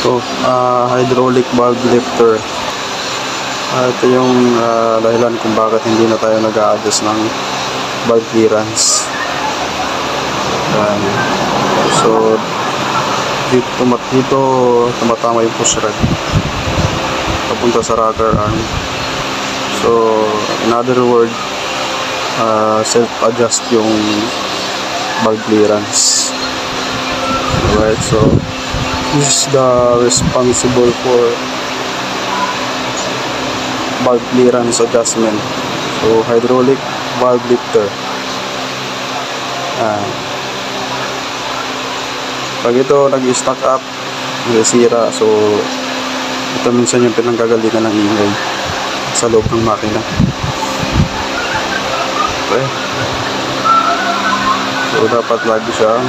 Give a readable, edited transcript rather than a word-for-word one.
Ito, hydraulic valve lifter. Ito yung dahilan kung bakit hindi na tayo nag-a-adjust ng valve clearance. So dito tumatama yung push rod papunta sa rocker arm. So in other word, self-adjust yung valve clearance. Alright, so this is the responsible for valve clearance adjustment. So hydraulic valve lifter. Pag ito nag-stack up, nasira, so ito minsan yung pinanggagalingan ng ingay sa loob ng makina. Okay. So dapat lagi siyang